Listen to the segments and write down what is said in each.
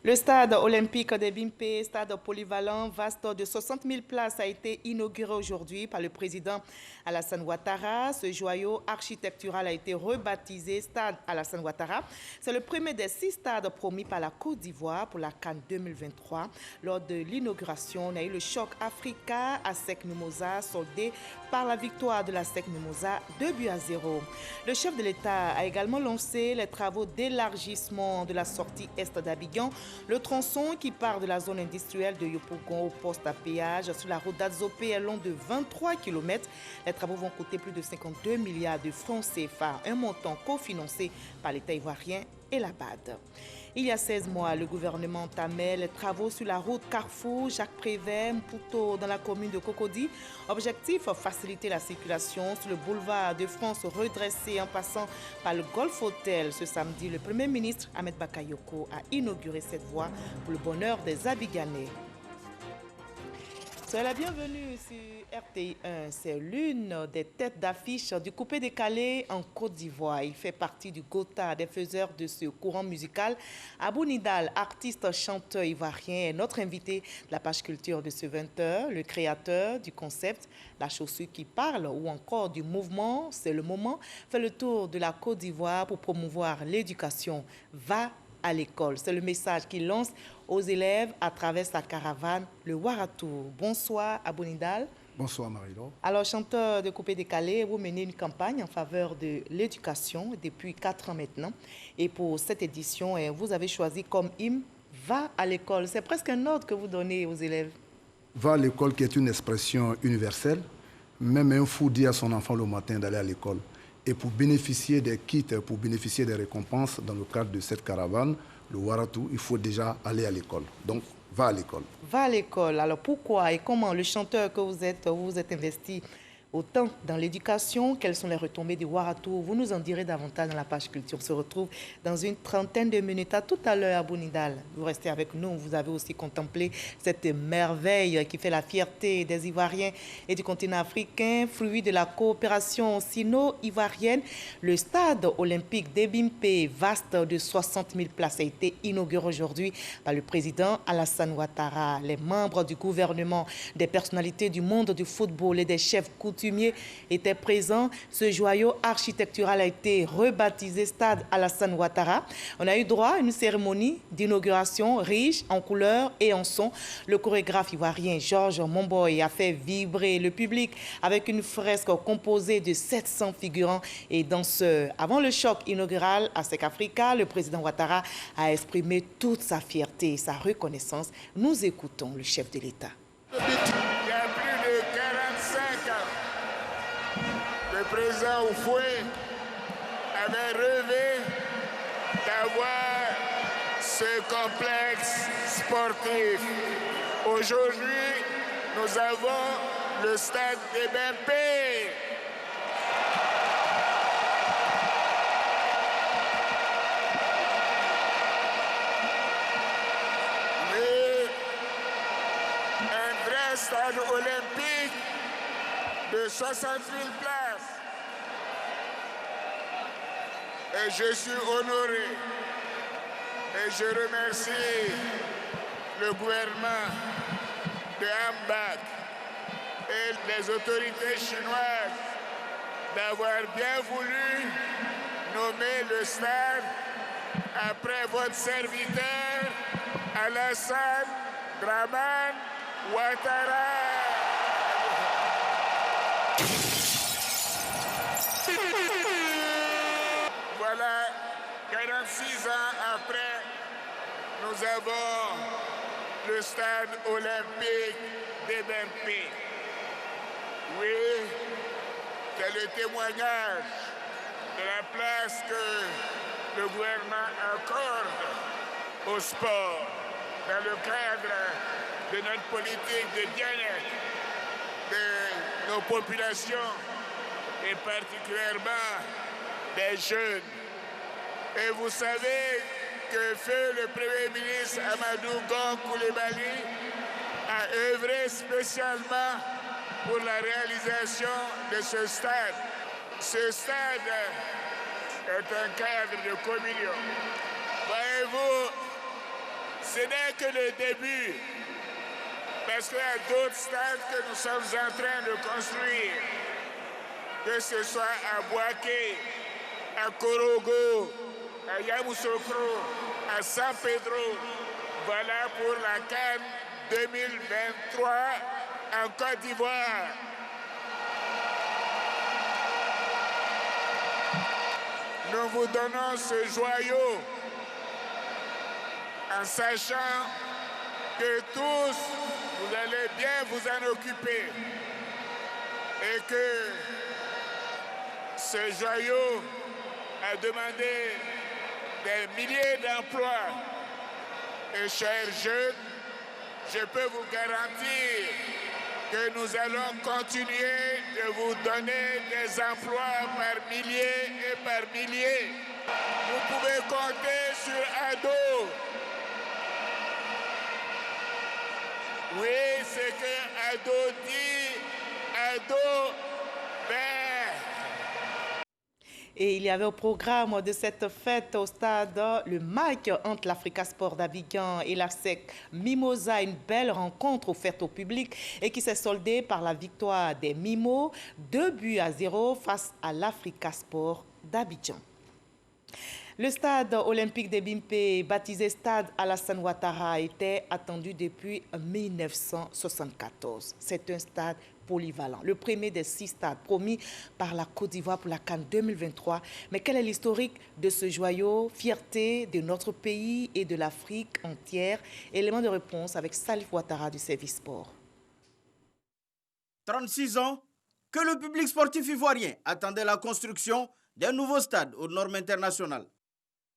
Le stade olympique de Bimpe, stade polyvalent, vaste de 60 000 places, a été inauguré aujourd'hui par le président Alassane Ouattara. Ce joyau architectural a été rebaptisé Stade Alassane Ouattara. C'est le premier des 6 stades promis par la Côte d'Ivoire pour la CAN 2023. Lors de l'inauguration, on a eu le choc Africa à SEC Mimosa, soldé par la victoire de la SEC Mimosa 2-0. Le chef de l'État a également lancé les travaux d'élargissement de la sortie est d'Abidjan. Le tronçon qui part de la zone industrielle de Yopougon au poste à péage sur la route d'Adzopé est long de 23 km. Les travaux vont coûter plus de 52 milliards de francs CFA, un montant cofinancé par l'État ivoirien et la BAD. Il y a 16 mois, le gouvernement entamait les travaux sur la route Carrefour Jacques Prévert Mputo dans la commune de Cocody. Objectif, faciliter la circulation sur le boulevard de France redressé en passant par le Golf Hotel. Ce samedi, le Premier ministre Ahmed Bakayoko a inauguré cette voie pour le bonheur des Abidjanais. Soyez la bienvenue sur RTI1. C'est l'une des têtes d'affiche du coupé-décalé en Côte d'Ivoire. Il fait partie du Gotha des faiseurs de ce courant musical. Abou Nidal, artiste chanteur ivoirien, est notre invité de la page culture de ce 20h, le créateur du concept La chaussure qui parle ou encore du mouvement C'est le moment, fait le tour de la Côte d'Ivoire pour promouvoir l'éducation. Va à l'école. C'est le message qu'il lance aux élèves à travers sa caravane, le Waratou. Bonsoir, Abou Nidal. Bonsoir, Marie-Laure. Alors, chanteur de coupé-décalé, vous menez une campagne en faveur de l'éducation depuis 4 ans maintenant. Et pour cette édition, vous avez choisi comme hymne « Va à l'école ». C'est presque un ordre que vous donnez aux élèves. Va à l'école qui est une expression universelle. Même un fou dit à son enfant le matin d'aller à l'école. Et pour bénéficier des kits, pour bénéficier des récompenses dans le cadre de cette caravane, le Waratou, il faut déjà aller à l'école. Donc, va à l'école. Va à l'école. Alors, pourquoi et comment le chanteur que vous êtes investi autant dans l'éducation? Quelles sont les retombées du Waratou? Vous nous en direz davantage dans la page culture. On se retrouve dans une trentaine de minutes. À tout à l'heure, Abou Nidal. Vous restez avec nous. Vous avez aussi contemplé cette merveille qui fait la fierté des Ivoiriens et du continent africain, fruit de la coopération sino-ivoirienne. Le stade olympique d'Ebimpe, vaste de 60 000 places, a été inauguré aujourd'hui par le président Alassane Ouattara. Les membres du gouvernement, des personnalités du monde du football et des chefs coutumiers étaient présents. Ce joyau architectural a été rebaptisé Stade Alassane Ouattara. On a eu droit à une cérémonie d'inauguration riche en couleurs et en sons. Le chorégraphe ivoirien Georges Momboy a fait vibrer le public avec une fresque composée de 700 figurants et danseurs. Avant le choc inaugural à SEC Africa, le président Ouattara a exprimé toute sa fierté et sa reconnaissance. Nous écoutons le chef de l'État. Il y a plus de 45 ans, le président Oufoué avait rêvé d'avoir ce complexe sportif. Aujourd'hui, nous avons le stade d'Ebimpe. Un vrai stade olympique de 60 000 places. Et je suis honoré et je remercie le gouvernement de Hambak et les autorités chinoises d'avoir bien voulu nommer le stade après votre serviteur Alassane Dramane Ouattara. Voilà, 46 ans après, nous avons le stade olympique d'Ebimpe. Oui, c'est le témoignage de la place que le gouvernement accorde au sport dans le cadre de notre politique de bien-être de nos populations et particulièrement des jeunes. Et vous savez que feu le Premier ministre Amadou Gon Coulibaly a œuvré spécialement pour la réalisation de ce stade. Ce stade est un cadre de communion. Voyez-vous, ce n'est que le début, parce qu'il y a d'autres stades que nous sommes en train de construire, que ce soit à Boaké, à Korogo, à Yamoussoukro, à San Pedro. Voilà pour la CAN 2023 en Côte d'Ivoire. Nous vous donnons ce joyau en sachant que tous, vous allez bien vous en occuper et que ce joyau a demandé des milliers d'emplois. Et chers jeunes, je peux vous garantir que nous allons continuer de vous donner des emplois par milliers et par milliers. Vous pouvez compter sur ADO. Oui, c'est que ADO dit, ADO, Et il y avait au programme de cette fête au stade le match entre l'Africa Sport d'Abidjan et l'ASEC Mimosa, une belle rencontre offerte au public et qui s'est soldée par la victoire des Mimos, 2-0 face à l'Africa Sport d'Abidjan. Le stade olympique de Bimpe, baptisé Stade Alassane Ouattara, était attendu depuis 1974. C'est un stade polyvalent, le premier des 6 stades promis par la Côte d'Ivoire pour la CAN 2023. Mais quel est l'historique de ce joyau, fierté de notre pays et de l'Afrique entière? Élément de réponse avec Salif Ouattara du service sport. 36 ans que le public sportif ivoirien attendait la construction d'un nouveau stade aux normes internationales.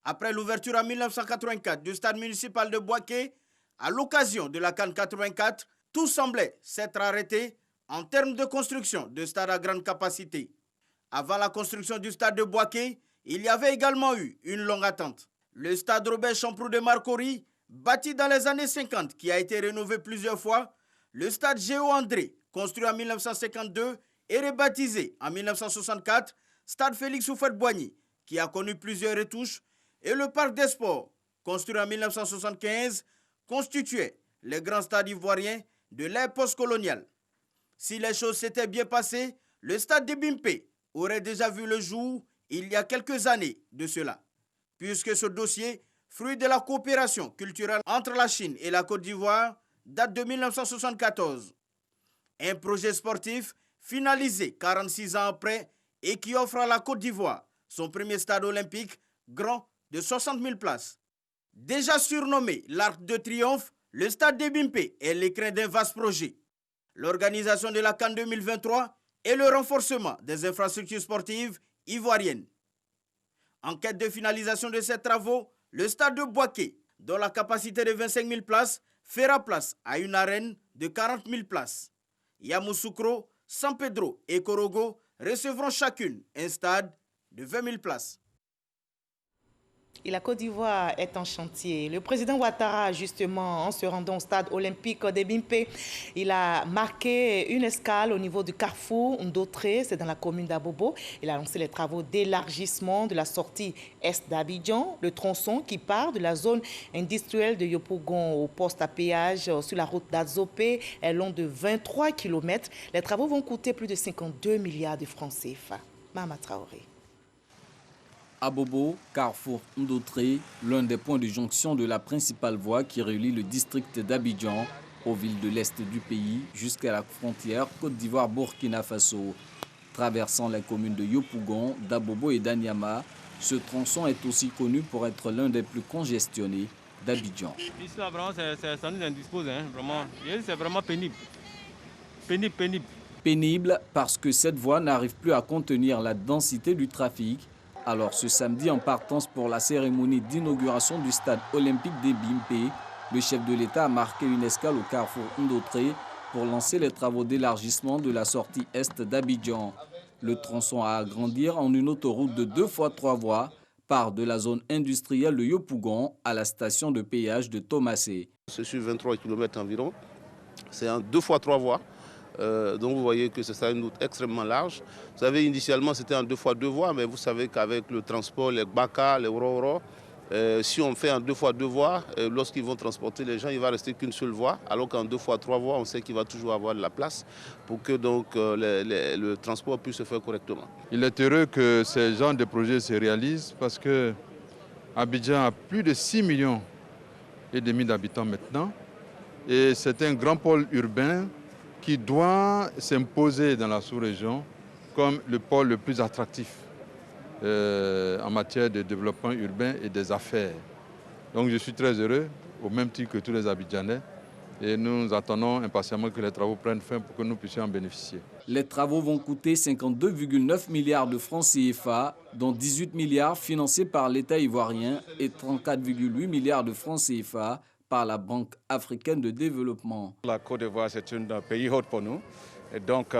Après l'ouverture en 1984 du stade municipal de Boaké, à l'occasion de la CAN 84, tout semblait s'être arrêté en termes de construction de stades à grande capacité. Avant la construction du stade de Boaké, il y avait également eu une longue attente. Le stade Robert Champrou de Marcory, bâti dans les années 50, qui a été rénové plusieurs fois, le stade Géo André, construit en 1952 et rebaptisé en 1964, stade Félix Houphouët-Boigny, qui a connu plusieurs retouches, et le parc des sports, construit en 1975, constituait les grands stades ivoiriens de l'ère postcoloniale. Si les choses s'étaient bien passées, le stade de Bimpe aurait déjà vu le jour il y a quelques années de cela, puisque ce dossier, fruit de la coopération culturelle entre la Chine et la Côte d'Ivoire, date de 1974. Un projet sportif finalisé 46 ans après et qui offre à la Côte d'Ivoire son premier stade olympique grand de 60 000 places. Déjà surnommé l'Arc de Triomphe, le stade de Bimpe est l'écrin d'un vaste projet. L'organisation de la CAN 2023 et le renforcement des infrastructures sportives ivoiriennes. En quête de finalisation de ces travaux, le stade de Boaké, dont la capacité de 25 000 places, fera place à une arène de 40 000 places. Yamoussoukro, San Pedro et Korogo recevront chacune un stade de 20 000 places. Et la Côte d'Ivoire est en chantier. Le président Ouattara, justement, en se rendant au stade olympique de Bimpe, il a marqué une escale au niveau du carrefour Ndoutré, c'est dans la commune d'Abobo. Il a lancé les travaux d'élargissement de la sortie est d'Abidjan, le tronçon qui part de la zone industrielle de Yopougon au poste à péage sur la route d'Azopé est long de 23 km. Les travaux vont coûter plus de 52 milliards de francs CFA. Mama Traoré. Abobo, carrefour Ndoutré, l'un des points de jonction de la principale voie qui relie le district d'Abidjan aux villes de l'est du pays jusqu'à la frontière Côte d'Ivoire-Burkina Faso. Traversant les communes de Yopougon, d'Abobo et d'Anyama, ce tronçon est aussi connu pour être l'un des plus congestionnés d'Abidjan. Ici, là, vraiment, ça nous indispose, hein, vraiment. C'est vraiment pénible. Pénible parce que cette voie n'arrive plus à contenir la densité du trafic. Alors ce samedi, en partance pour la cérémonie d'inauguration du stade olympique des Bimpe, le chef de l'État a marqué une escale au carrefour Ndoutré pour lancer les travaux d'élargissement de la sortie est d'Abidjan. Le tronçon à agrandir en une autoroute de 2 fois 3 voies part de la zone industrielle de Yopougon à la station de péage de Thomasé. C'est sur 23 km environ, c'est en 2 fois 3 voies. Donc vous voyez que c'est une route extrêmement large. Vous savez, initialement c'était en 2 fois 2 voies, mais vous savez qu'avec le transport, les Baka, les Roro, Si on fait en 2 fois 2 voies, lorsqu'ils vont transporter les gens, il ne va rester qu'une seule voie, alors qu'en 2 fois 3 voies, on sait qu'il va toujours avoir de la place pour que donc, le transport puisse se faire correctement. Il est heureux que ces genres de projets se réalisent parce que Abidjan a plus de 6,5 millions d'habitants maintenant et c'est un grand pôle urbain qui doit s'imposer dans la sous-région comme le pôle le plus attractif en matière de développement urbain et des affaires. Donc je suis très heureux, au même titre que tous les Abidjanais, et nous attendons impatiemment que les travaux prennent fin pour que nous puissions en bénéficier. Les travaux vont coûter 52,9 milliards de francs CFA, dont 18 milliards financés par l'État ivoirien et 34,8 milliards de francs CFA par la Banque africaine de développement. La Côte d'Ivoire, c'est un pays hôte pour nous. Et donc,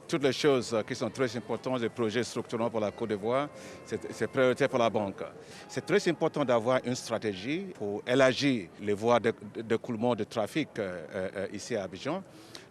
toutes les choses qui sont très importantes, les projets structurants pour la Côte d'Ivoire, c'est prioritaire pour la banque. C'est très important d'avoir une stratégie pour élargir les voies d'écoulement de trafic ici à Abidjan.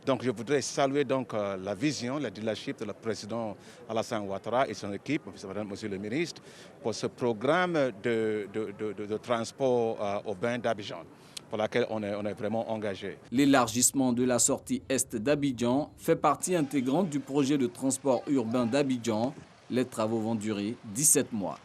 Donc, je voudrais saluer donc, la vision, le leadership de le président Alassane Ouattara et son équipe, monsieur le ministre, pour ce programme de transport urbain d'Abidjan, pour laquelle on est vraiment engagé. L'élargissement de la sortie est d'Abidjan fait partie intégrante du projet de transport urbain d'Abidjan. Les travaux vont durer 17 mois.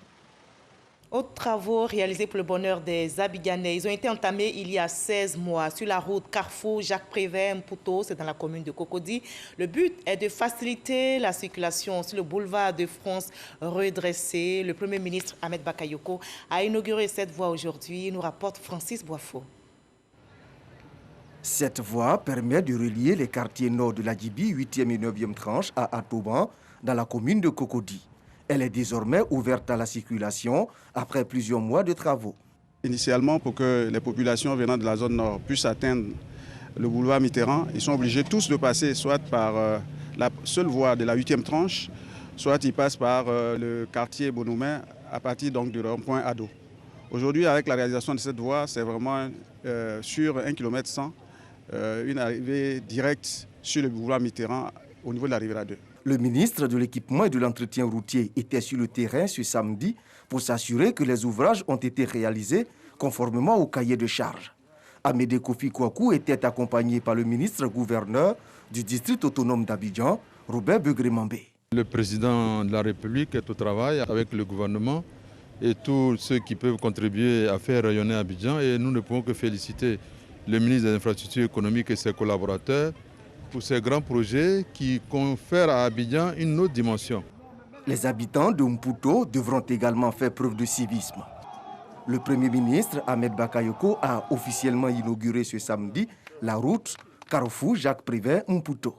Autres travaux réalisés pour le bonheur des Abidjanais. Ils ont été entamés il y a 16 mois sur la route Carrefour Jacques-Prévert-Mpouto, c'est dans la commune de Cocody. Le but est de faciliter la circulation sur le boulevard de France redressé. Le Premier ministre Ahmed Bakayoko a inauguré cette voie aujourd'hui, nous rapporte Francis Boifo. Cette voie permet de relier les quartiers nord de la Djibi, 8e et 9e tranche, à Atoban, dans la commune de Cocody. Elle est désormais ouverte à la circulation après plusieurs mois de travaux. Initialement, pour que les populations venant de la zone nord puissent atteindre le boulevard Mitterrand, ils sont obligés tous de passer soit par la seule voie de la 8e tranche, soit ils passent par le quartier Bonoumen à partir donc du rond-point Ado. Aujourd'hui, avec la réalisation de cette voie, c'est vraiment sur 1,1 km une arrivée directe sur le boulevard Mitterrand au niveau de la Riviera 2. Le ministre de l'Équipement et de l'Entretien routier était sur le terrain ce samedi pour s'assurer que les ouvrages ont été réalisés conformément au cahier de charge. Amédée Kofi Kouakou était accompagné par le ministre-gouverneur du district autonome d'Abidjan, Robert Begré-Mambé. Le président de la République est au travail avec le gouvernement et tous ceux qui peuvent contribuer à faire rayonner Abidjan, et nous ne pouvons que féliciter le ministre des Infrastructures économiques et ses collaborateurs pour ces grands projets qui confèrent à Abidjan une autre dimension. Les habitants de Mpouto devront également faire preuve de civisme. Le Premier ministre Ahmed Bakayoko a officiellement inauguré ce samedi la route Carrefour Jacques-Prévert-Mpouto.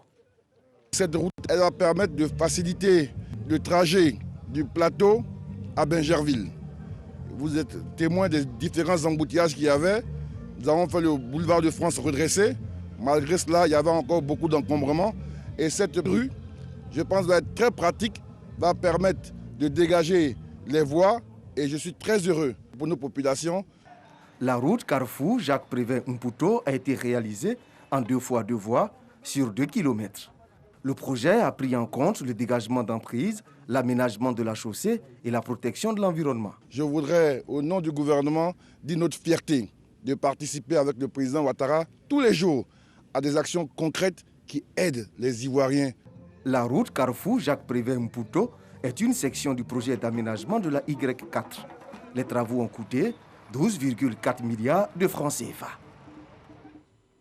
Cette route elle va permettre de faciliter le trajet du plateau à Bingerville. Vous êtes témoin des différents embouteillages qu'il y avait. Nous avons fait le boulevard de France redressé. Malgré cela, il y avait encore beaucoup d'encombrements. Et cette rue, je pense, va être très pratique, va permettre de dégager les voies. Et je suis très heureux pour nos populations. La route Carrefour Jacques-Prévert-Mpouto a été réalisée en 2 fois 2 voies sur 2 km. Le projet a pris en compte le dégagement d'emprises, l'aménagement de la chaussée et la protection de l'environnement. Je voudrais, au nom du gouvernement, dire notre fierté de participer avec le président Ouattara tous les jours à des actions concrètes qui aident les Ivoiriens. La route Carrefour Jacques-Prévert-Mpouto est une section du projet d'aménagement de la Y4. Les travaux ont coûté 12,4 milliards de francs CFA.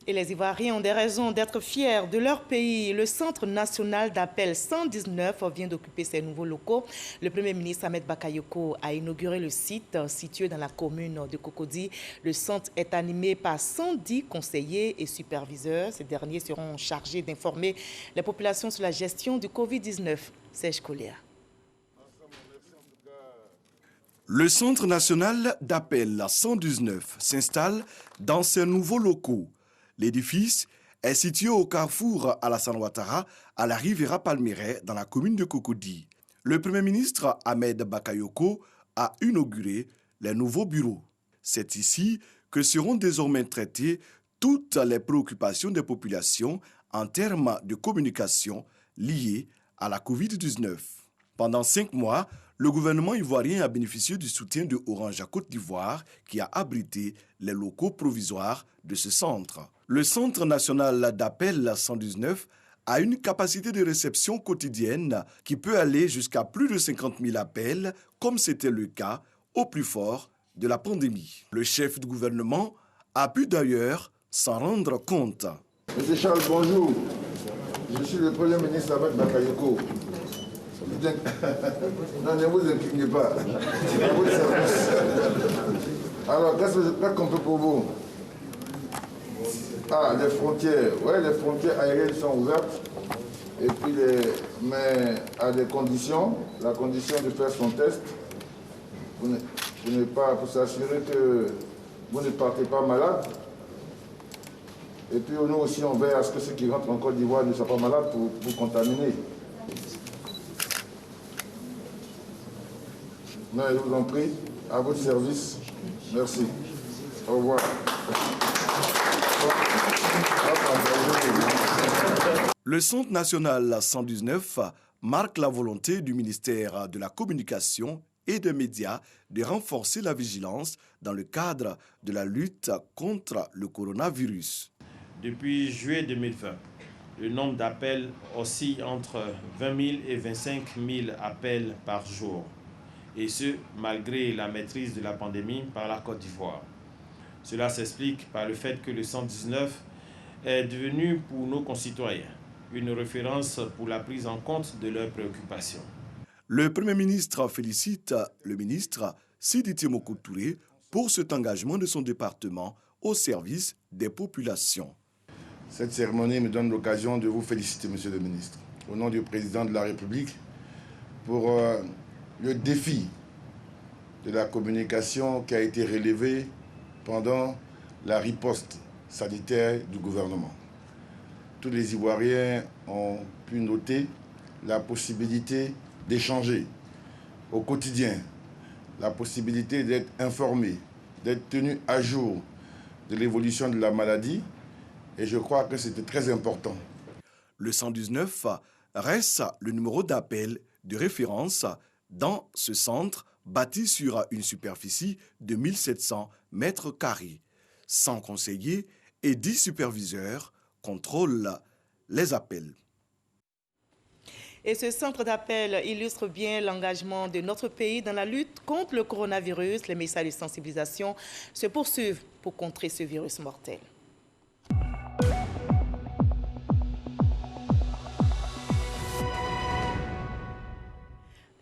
Et les Ivoiriens ont des raisons d'être fiers de leur pays. Le Centre national d'appel 119 vient d'occuper ses nouveaux locaux. Le Premier ministre Ahmed Bakayoko a inauguré le site situé dans la commune de Cocody. Le centre est animé par 110 conseillers et superviseurs. Ces derniers seront chargés d'informer les populations sur la gestion du Covid-19. Serge Collier. Le Centre national d'appel 119 s'installe dans ses nouveaux locaux. L'édifice est situé au carrefour Alassane Ouattara, à la Riviera Palmeraie, dans la commune de Cocody. Le Premier ministre Ahmed Bakayoko a inauguré les nouveaux bureaux. C'est ici que seront désormais traitées toutes les préoccupations des populations en termes de communication liées à la Covid-19. Pendant 5 mois, Le gouvernement ivoirien a bénéficié du soutien de Orange à Côte d'Ivoire qui a abrité les locaux provisoires de ce centre. Le Centre national d'appel 119 a une capacité de réception quotidienne qui peut aller jusqu'à plus de 50 000 appels, comme c'était le cas au plus fort de la pandémie. Le chef du gouvernement a pu d'ailleurs s'en rendre compte. Monsieur Charles, bonjour. Je suis le Premier ministre Ahmed Bakayoko. Non, ne vous inclinez pas. Alors, qu'est-ce qu'on peut pour vous? Ah, les frontières. Oui, les frontières aériennes sont ouvertes. Et puis, mais à des conditions. La condition de faire son test. Pour s'assurer que vous ne partez pas malade. Et puis nous aussi, on veille à ce que ceux qui rentrent en Côte d'Ivoire ne soient pas malades pour vous contaminer. Non, je vous en prie, à votre service. Merci. Au revoir. Le Centre national 119 marque la volonté du ministère de la Communication et des médias de renforcer la vigilance dans le cadre de la lutte contre le coronavirus. Depuis juillet 2020, le nombre d'appels oscille entre 20 000 et 25 000 appels par jour, et ce, malgré la maîtrise de la pandémie par la Côte d'Ivoire. Cela s'explique par le fait que le 119 est devenu pour nos concitoyens une référence pour la prise en compte de leurs préoccupations. Le Premier ministre félicite le ministre Sidi Temoko Touré pour cet engagement de son département au service des populations. Cette cérémonie me donne l'occasion de vous féliciter, Monsieur le ministre, au nom du président de la République, pour le défi de la communication qui a été relevé pendant la riposte sanitaire du gouvernement. Tous les Ivoiriens ont pu noter la possibilité d'échanger au quotidien, la possibilité d'être informé, d'être tenu à jour de l'évolution de la maladie, et je crois que c'était très important. Le 119 reste le numéro d'appel de référence dans ce centre bâti sur une superficie de 1700 mètres carrés. 100 conseillers et 10 superviseurs contrôlent les appels. Et ce centre d'appel illustre bien l'engagement de notre pays dans la lutte contre le coronavirus. Les messages de sensibilisation se poursuivent pour contrer ce virus mortel.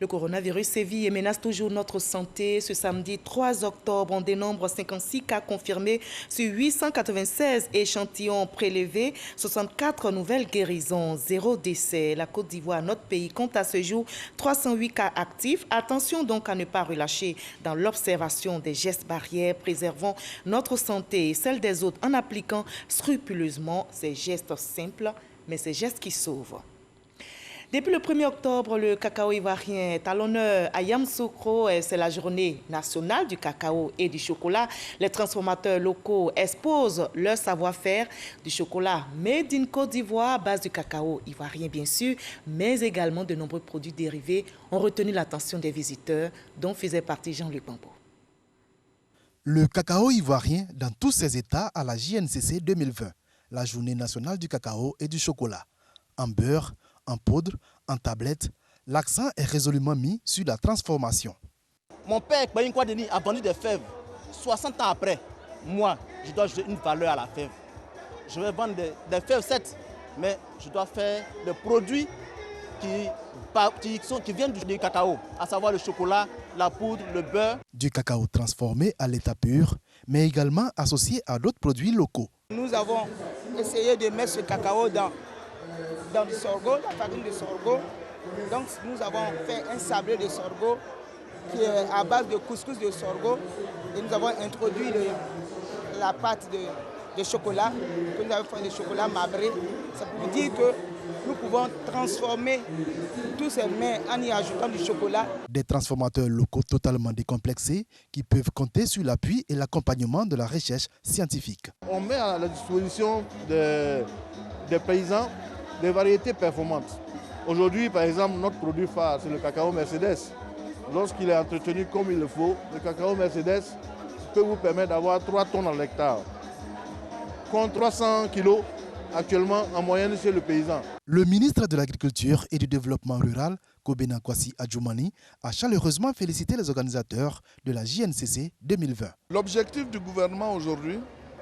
Le coronavirus sévit et menace toujours notre santé. Ce samedi 3 octobre, on dénombre 56 cas confirmés sur 896 échantillons prélevés, 64 nouvelles guérisons, 0 décès. La Côte d'Ivoire, notre pays, compte à ce jour 308 cas actifs. Attention donc à ne pas relâcher dans l'observation des gestes barrières. Préservons notre santé et celle des autres en appliquant scrupuleusement ces gestes simples, mais ces gestes qui sauvent. Depuis le 1er octobre, le cacao ivoirien est à l'honneur à Yamoussoukro. C'est la journée nationale du cacao et du chocolat. Les transformateurs locaux exposent leur savoir-faire du chocolat made in Côte d'Ivoire, à base du cacao ivoirien bien sûr, mais également de nombreux produits dérivés ont retenu l'attention des visiteurs, dont faisait partie Jean-Luc Bambo. Le cacao ivoirien dans tous ses états à la JNCC 2020, la journée nationale du cacao et du chocolat. En beurre, en poudre, en tablette, l'accent est résolument mis sur la transformation. Mon père, Kbayin Kouadeni, a vendu des fèves. 60 ans après, moi, je dois ajouter une valeur à la fève. Je vais vendre des fèves, certes, mais je dois faire des produits qui viennent du cacao, à savoir le chocolat, la poudre, le beurre. Du cacao transformé à l'état pur, mais également associé à d'autres produits locaux. Nous avons essayé de mettre ce cacao dans du sorgho, la farine de sorgho. Donc nous avons fait un sablé de sorgho qui est à base de couscous de sorgho. Et nous avons introduit la pâte de chocolat, que nous avons fait de chocolat marbré. Ça veut dire que nous pouvons transformer tous ces mets en y ajoutant du chocolat. Des transformateurs locaux totalement décomplexés qui peuvent compter sur l'appui et l'accompagnement de la recherche scientifique. On met à la disposition des paysans des variétés performantes. Aujourd'hui, par exemple, notre produit phare, c'est le cacao Mercedes. lorsqu'il est entretenu comme il le faut, le cacao Mercedes peut vous permettre d'avoir 3 tonnes à l'hectare, contre 300 kilos actuellement en moyenne chez le paysan. Le ministre de l'Agriculture et du Développement rural, Kobena Kwasi Adjoumani, a chaleureusement félicité les organisateurs de la JNCC 2020. L'objectif du gouvernement aujourd'hui,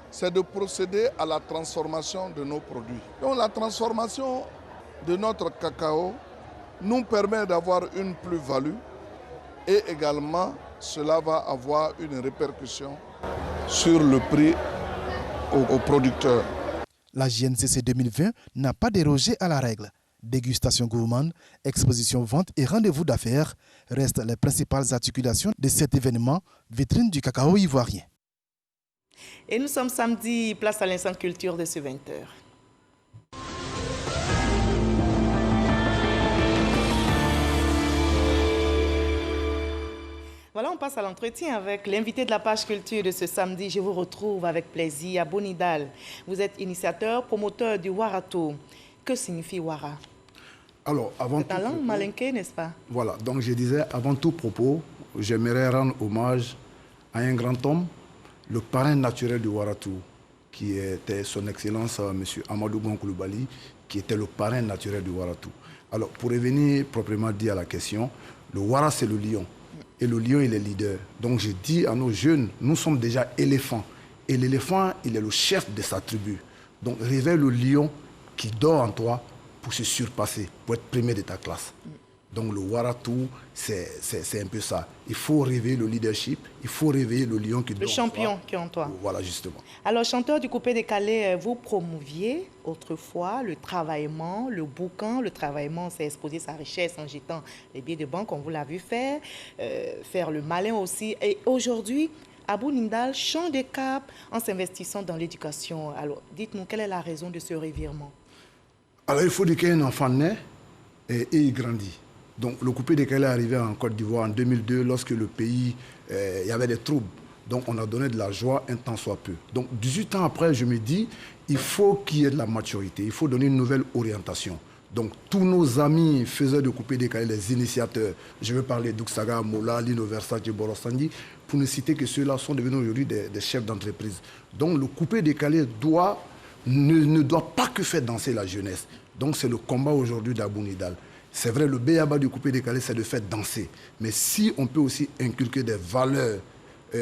c'est de procéder à la transformation de nos produits. Donc la transformation de notre cacao nous permet d'avoir une plus-value et également cela va avoir une répercussion sur le prix aux producteurs. La JNCC 2020 n'a pas dérogé à la règle. Dégustation gourmande, exposition vente et rendez-vous d'affaires restent les principales articulations de cet événement, vitrine du cacao ivoirien. Et nous sommes samedi, place à l'instant culture de ce 20h. Voilà, on passe à l'entretien avec l'invité de la page culture de ce samedi. Je vous retrouve avec plaisir à Bonidal. Vous êtes initiateur, promoteur du Warato. Que signifie Wara? Alors, avant tout... C'est un langue malinké, n'est-ce pas? Voilà, donc je disais, avant tout propos, j'aimerais rendre hommage à un grand homme, le parrain naturel du Warato, qui était son excellence, M. Amadou Bon Coulibaly, qui était le parrain naturel du Warato. Alors, pour revenir proprement dit à la question, le Wara, c'est le lion. Et le lion, il est leader. Donc je dis à nos jeunes, nous sommes déjà éléphants. Et l'éléphant, il est le chef de sa tribu. Donc réveille le lion qui dort en toi pour se surpasser, pour être premier de ta classe. Donc le Waratou, c'est un peu ça. Il faut réveiller le leadership, il faut réveiller le lion qui dort en toi. Le champion qui est en toi. Voilà, justement. Alors, chanteur du coupé décalé, vous promouviez autrefois le travaillement, le boucan. Le travaillement, c'est exposer sa richesse en jetant les billets de banque, on vous l'a vu faire, faire le malin aussi. Et aujourd'hui, Abou Nindal change de cap en s'investissant dans l'éducation. Alors, dites-nous, quelle est la raison de ce revirement? Alors, il faut dire qu'un enfant naît et il grandit. Donc, le coupé décalé est arrivé en Côte d'Ivoire en 2002, lorsque le pays, il y avait des troubles. Donc, on a donné de la joie un temps soit peu. Donc, 18 ans après, je me dis, il faut qu'il y ait de la maturité, il faut donner une nouvelle orientation. Donc, tous nos amis faiseurs de coupé décalé, les initiateurs, je veux parler d'Uxaga, Mola, Lino Versace, Borosandi, pour ne citer que ceux-là sont devenus aujourd'hui des chefs d'entreprise. Donc, le coupé décalé ne doit pas que faire danser la jeunesse. Donc, c'est le combat aujourd'hui d'Abou Nindal. C'est vrai, le béaba du coupé décalé, c'est de faire danser. Mais si on peut aussi inculquer des valeurs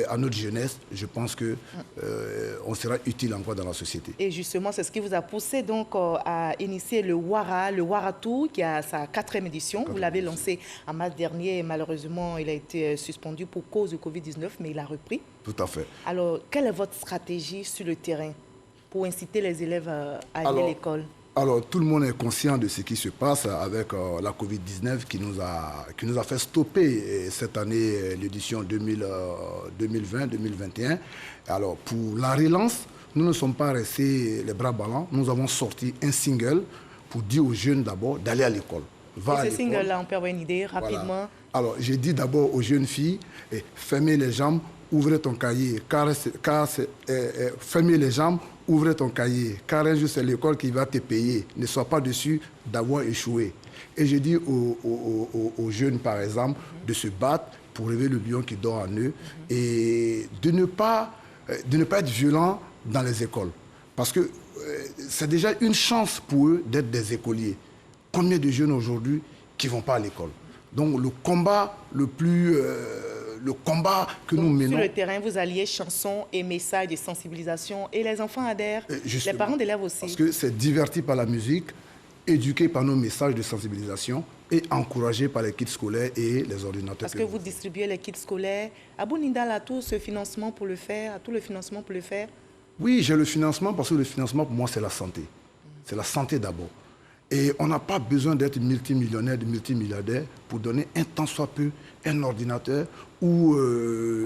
à notre jeunesse, je pense qu'on sera utile encore dans la société. Et justement, c'est ce qui vous a poussé donc à initier le Waratou, qui a sa 4e édition. Vous l'avez lancé en mars dernier et malheureusement, il a été suspendu pour cause du Covid-19, mais il a repris. Tout à fait. Alors, quelle est votre stratégie sur le terrain pour inciter les élèves à aller à l'école? Alors, tout le monde est conscient de ce qui se passe avec la Covid-19 qui nous a fait stopper cette année l'édition 2020-2021. Alors, pour la relance, nous ne sommes pas restés les bras ballants. Nous avons sorti un single pour dire aux jeunes d'abord d'aller à l'école. Et ce single-là, on peut avoir une idée rapidement? Voilà. Alors, j'ai dit d'abord aux jeunes filles, fermez les jambes, ouvrez ton cahier, fermez les jambes, ouvrez ton cahier, car un jour c'est l'école qui va te payer. Ne sois pas déçu d'avoir échoué. Et je dis aux jeunes, par exemple, de se battre pour réveiller le lion qui dort en eux et de ne pas être violent dans les écoles. Parce que c'est déjà une chance pour eux d'être des écoliers. Combien de jeunes aujourd'hui qui ne vont pas à l'école? Donc le combat que nous menons... Sur le terrain, vous alliez chansons et messages de sensibilisation et les enfants adhèrent, les parents d'élèves aussi. Parce que c'est diverti par la musique, éduqué par nos messages de sensibilisation et encouragé par les kits scolaires et les ordinateurs. Parce que vous distribuez les kits scolaires. Abou Nindal a tout ce financement pour le faire, Oui, j'ai le financement parce que le financement pour moi c'est la santé. C'est la santé d'abord. Et on n'a pas besoin d'être multimillionnaire, multimilliardaire pour donner un tant soit peu un ordinateur ou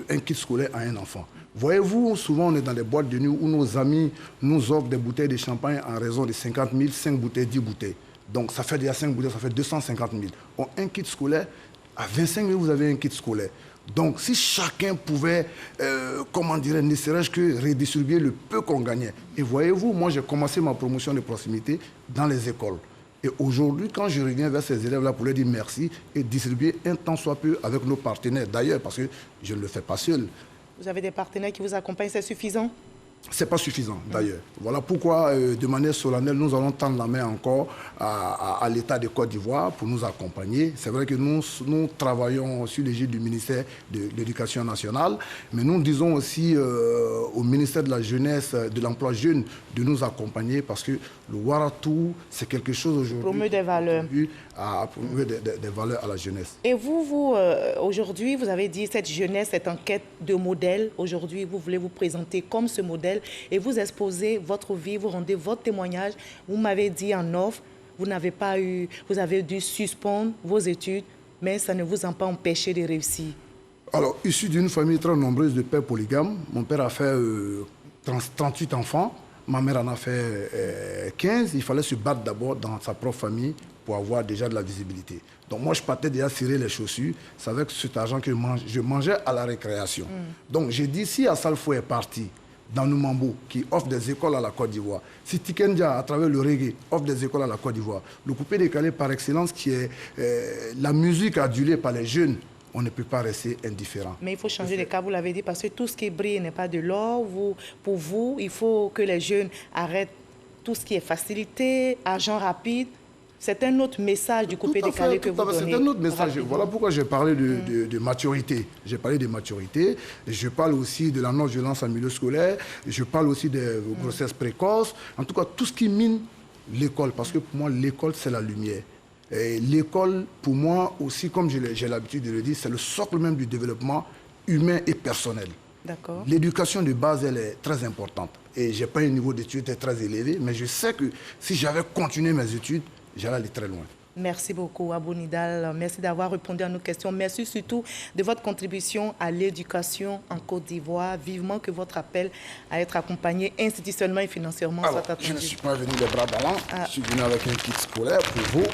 un kit scolaire à un enfant. Voyez-vous, souvent on est dans les boîtes de nuit où nos amis nous offrent des bouteilles de champagne en raison de 50 000, 5 bouteilles, 10 bouteilles. Donc ça fait déjà 5 bouteilles, ça fait 250 000. Bon, un kit scolaire, à 25 000, vous avez un kit scolaire. Donc si chacun pouvait, ne serait-ce que redistribuer le peu qu'on gagnait. Et voyez-vous, moi j'ai commencé ma promotion de proximité dans les écoles. Et aujourd'hui, quand je reviens vers ces élèves-là pour leur dire merci et distribuer un tant soit peu avec nos partenaires, d'ailleurs, parce que je ne le fais pas seul. Vous avez des partenaires qui vous accompagnent, c'est suffisant? Ce n'est pas suffisant, d'ailleurs. Voilà pourquoi, de manière solennelle, nous allons tendre la main encore à l'État de Côte d'Ivoire pour nous accompagner. C'est vrai que nous travaillons sur l'égide du ministère de l'Éducation nationale, mais nous disons aussi au ministère de la Jeunesse, de l'Emploi jeune, de nous accompagner parce que le Waratou, c'est quelque chose aujourd'hui... Promeut des valeurs. Promouvoir des valeurs à la jeunesse. Et vous aujourd'hui, vous avez dit cette jeunesse est en quête de modèle. Aujourd'hui, vous voulez vous présenter comme ce modèle et vous exposez votre vie, vous rendez votre témoignage. Vous m'avez dit en off, vous avez dû suspendre vos études, mais ça ne vous a pas empêché de réussir. Alors, issu d'une famille très nombreuse de pères polygames, mon père a fait 38 enfants, ma mère en a fait 15. Il fallait se battre d'abord dans sa propre famille pour avoir déjà de la visibilité. Donc moi, je partais déjà cirer les chaussures. C'est avec cet argent que je mangeais à la récréation. Donc j'ai dit, si Assalfo est parti dans Noumambo, qui offre des écoles à la Côte d'Ivoire, si Tikendia, à travers le reggae, offre des écoles à la Côte d'Ivoire, le coupé-décalé par excellence, qui est la musique adulée par les jeunes, on ne peut pas rester indifférent. Mais il faut changer de cas, vous l'avez dit, parce que tout ce qui brille n'est pas de l'or. Pour vous, il faut que les jeunes arrêtent tout ce qui est facilité, argent rapide. C'est un autre message du coupé-décalé que vous donnez. C'est un autre message. Rapidement. Voilà pourquoi j'ai parlé de maturité. J'ai parlé de maturité. Je parle aussi de la non-violence en milieu scolaire. Je parle aussi des grossesses précoces. En tout cas, tout ce qui mine l'école. Parce que pour moi, l'école, c'est la lumière. L'école, pour moi aussi, comme j'ai l'habitude de le dire, c'est le socle même du développement humain et personnel. L'éducation de base, elle est très importante. Et je n'ai pas un niveau d'études très élevé, mais je sais que si j'avais continué mes études, j'allais aller très loin. Merci beaucoup, Abou Nidal. Merci d'avoir répondu à nos questions. Merci surtout de votre contribution à l'éducation en Côte d'Ivoire. Vivement que votre appel à être accompagné institutionnellement et financièrement soit attendu. Je ne suis pas venu les bras ballants. Je suis venu avec un kit scolaire pour vous.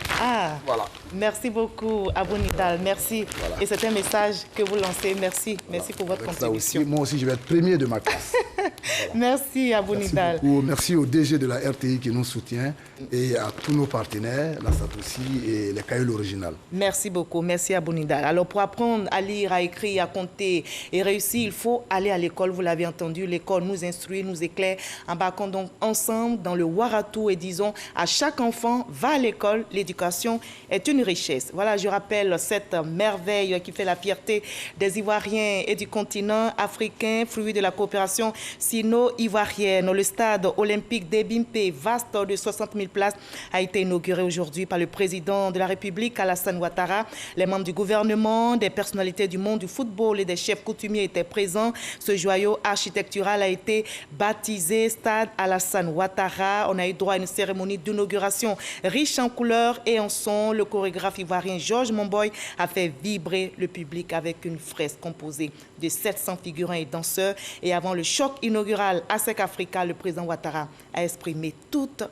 Voilà. Merci beaucoup, Abou Nidal. Merci. Voilà. Et c'est un message que vous lancez. Merci. Merci pour votre contribution. Aussi, moi aussi, je vais être premier de ma classe. Voilà. Merci, Abou Nidal. Merci au DG de la RTI qui nous soutient et à tous nos partenaires, la Satoussi et les cahiers original. Merci beaucoup. Merci, Abou Nidal. Alors, pour apprendre à lire, à écrire, à compter et réussir, il faut aller à l'école. Vous l'avez entendu, l'école nous instruit, nous éclaire. Embarquons donc ensemble dans le Waratou et disons à chaque enfant, va à l'école, l'éducation est une richesse. Voilà, je rappelle cette merveille qui fait la fierté des Ivoiriens et du continent africain, fruit de la coopération sino-ivoirienne. Le stade olympique d'Ebimpe, vaste de 60 000 places, a été inauguré aujourd'hui par le président de la République, Alassane Ouattara. Les membres du gouvernement, des personnalités du monde du football et des chefs coutumiers étaient présents. Ce joyau architectural a été baptisé Stade Alassane Ouattara. On a eu droit à une cérémonie d'inauguration riche en couleurs et en sons. Le chorégraphe ivoirien Georges Monboy a fait vibrer le public avec une fresque composée de 700 figurants et danseurs. Et avant le choc inaugural à Sec Africa, le président Ouattara a exprimé toute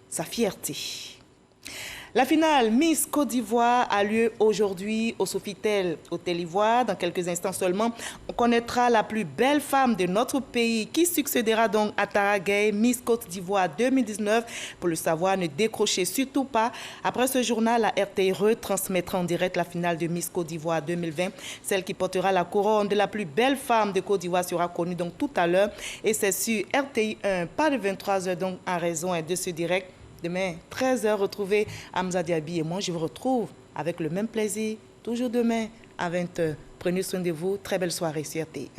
sa fierté. La finale Miss Côte d'Ivoire a lieu aujourd'hui au Sofitel Hôtel Ivoire. Dans quelques instants seulement, on connaîtra la plus belle femme de notre pays qui succédera donc à Tara Gueye, Miss Côte d'Ivoire 2019. Pour le savoir, ne décrochez surtout pas. Après ce journal, la RTI retransmettra en direct la finale de Miss Côte d'Ivoire 2020. Celle qui portera la couronne de la plus belle femme de Côte d'Ivoire sera connue donc tout à l'heure. Et c'est sur RTI 1, pas de 23h donc en raison de ce direct. Demain, 13h, retrouvez Hamza Diaby et moi, je vous retrouve avec le même plaisir, toujours demain à 20h. Prenez soin de vous. Très belle soirée sur RTI.